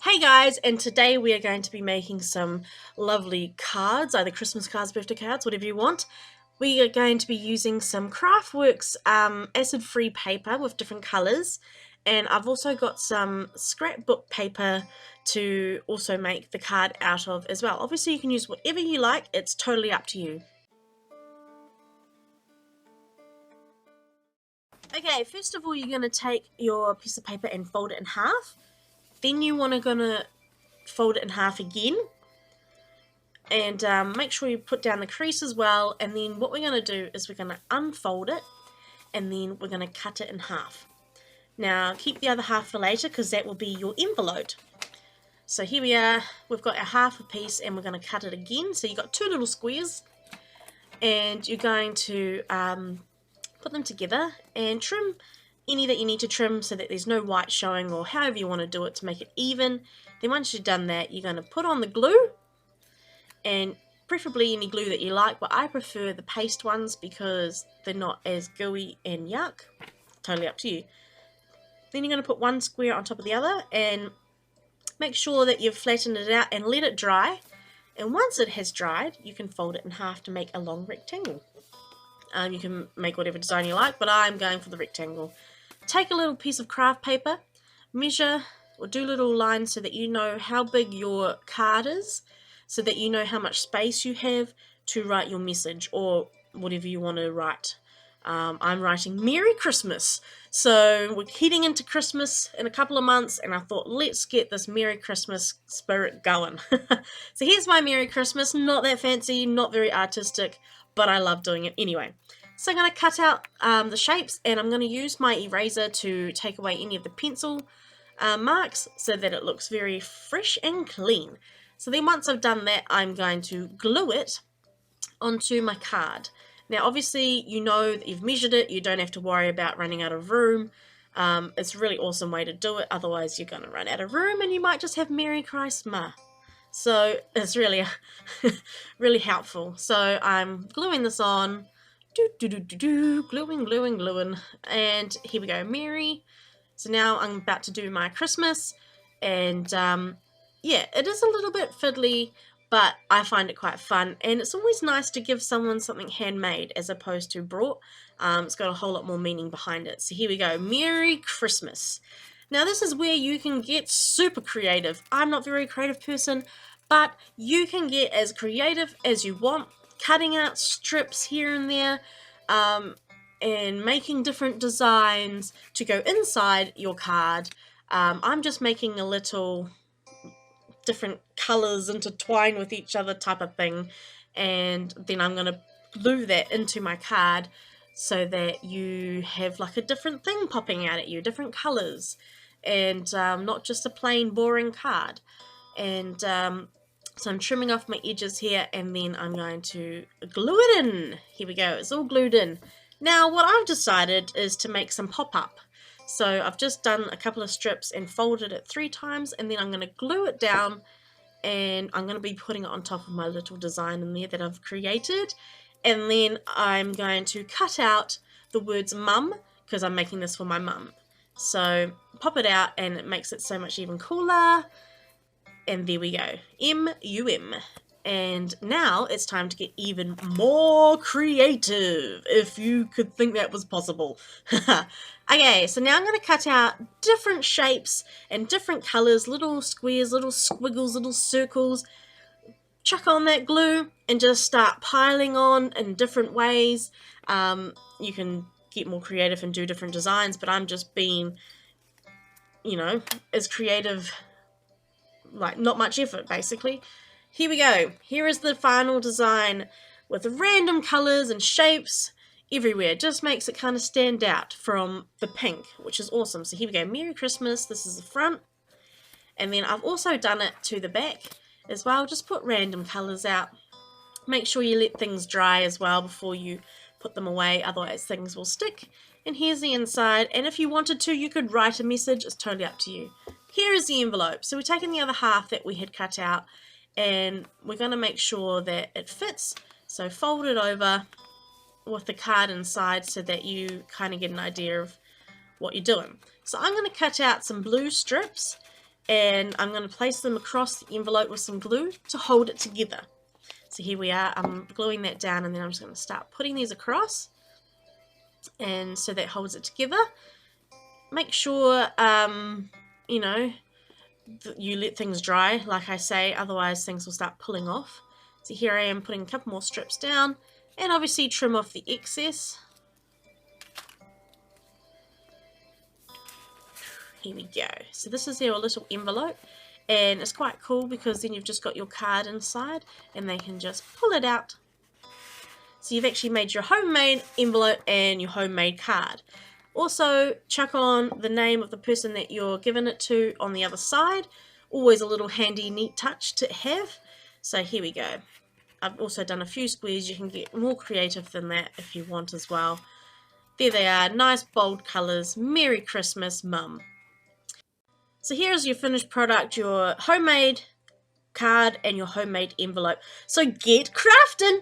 Hey guys, and today we are going to be making some lovely cards, either Christmas cards, birthday cards, whatever you want. We are going to be using some Craftworks acid-free paper with different colours, and I've also got some scrapbook paper to also make the card out of as well. Obviously you can use whatever you like, it's totally up to you. Okay, first of all you're going to take your piece of paper and fold it in half. Then you want to fold it in half again and make sure you put down the crease as well, and then what we're going to do is we're going to unfold it and then we're going to cut it in half. Now keep the other half for later because that will be your envelope. So here we are, we've got our half a piece and we're going to cut it again. So you've got two little squares and you're going to put them together and trim any that you need to trim so that there's no white showing, or however you want to do it to make it even. Then once you've done that, you're going to put on the glue, and preferably any glue that you like, but I prefer the paste ones because they're not as gooey and yuck. Totally up to you. Then you're going to put one square on top of the other and make sure that you've flattened it out and let it dry. And once it has dried, you can fold it in half to make a long rectangle. You can make whatever design you like, but I'm going for the rectangle. Take a little piece of craft paper, measure or do little lines so that you know how big your card is, so that you know how much space you have to write your message or whatever you want to write. I'm writing Merry Christmas, so we're heading into Christmas in a couple of months, and I thought let's get this Merry Christmas spirit going. So here's my Merry Christmas, not that fancy, not very artistic, but I love doing it anyway. So I'm going to cut out the shapes, and I'm going to use my eraser to take away any of the pencil marks so that it looks very fresh and clean. So then once I've done that, I'm going to glue it onto my card. Now obviously you know that you've measured it, you don't have to worry about running out of room. It's a really awesome way to do it, otherwise you're going to run out of room and you might just have Merry Christmas. So it's really really helpful. So I'm gluing this on, gluing, and here we go, Merry. So now I'm about to do my Christmas, and yeah, it is a little bit fiddly, but I find it quite fun, and it's always nice to give someone something handmade as opposed to brought. It's got a whole lot more meaning behind it. So here we go, Merry Christmas. Now this is where you can get super creative. I'm not a very creative person, but you can get as creative as you want, cutting out strips here and there, and making different designs to go inside your card. I'm just making a little different colours intertwine with each other type of thing, and then I'm going to glue that into my card so that you have like a different thing popping out at you, different colours, and not just a plain boring card. And so I'm trimming off my edges here, and then I'm going to glue it in. Here we go, it's all glued in. Now what I've decided is to make some pop-up. So I've just done a couple of strips and folded it 3 times, and then I'm going to glue it down, and I'm going to be putting it on top of my little design in there that I've created. And then I'm going to cut out the words mum, because I'm making this for my mum. So pop it out and it makes it so much even cooler. And there we go, M-U-M. And now it's time to get even more creative, if you could think that was possible. Okay, so now I'm going to cut out different shapes and different colours, little squares, little squiggles, little circles. Chuck on that glue and just start piling on in different ways. You can get more creative and do different designs, but I'm just being, you know, as creative, like not much effort basically. Here we go. Here is the final design with random colours and shapes everywhere. It just makes it kind of stand out from the pink, which is awesome. So here we go, Merry Christmas. This is the front. And then I've also done it to the back as well. Just put random colours out. Make sure you let things dry as well before you put them away, otherwise things will stick. And here's the inside, and if you wanted to, you could write a message. It's totally up to you. Here is the envelope. So we're taking the other half that we had cut out, and we're going to make sure that it fits. So fold it over with the card inside so that you kind of get an idea of what you're doing. So I'm going to cut out some blue strips, and I'm going to place them across the envelope with some glue to hold it together. So here we are, I'm gluing that down, and then I'm just going to start putting these across, and so that holds it together. Make sure, you know, you let things dry, like I say, otherwise things will start pulling off. So here I am putting a couple more strips down, and obviously trim off the excess. Here we go. So this is your little envelope, and it's quite cool because then you've just got your card inside, and they can just pull it out. So you've actually made your homemade envelope and your homemade card. Also, chuck on the name of the person that you're giving it to on the other side. Always a little handy, neat touch to have. So here we go. I've also done a few squares. You can get more creative than that if you want as well. There they are, nice bold colours. Merry Christmas, Mum. So here's your finished product, your homemade card and your homemade envelope. So get crafting!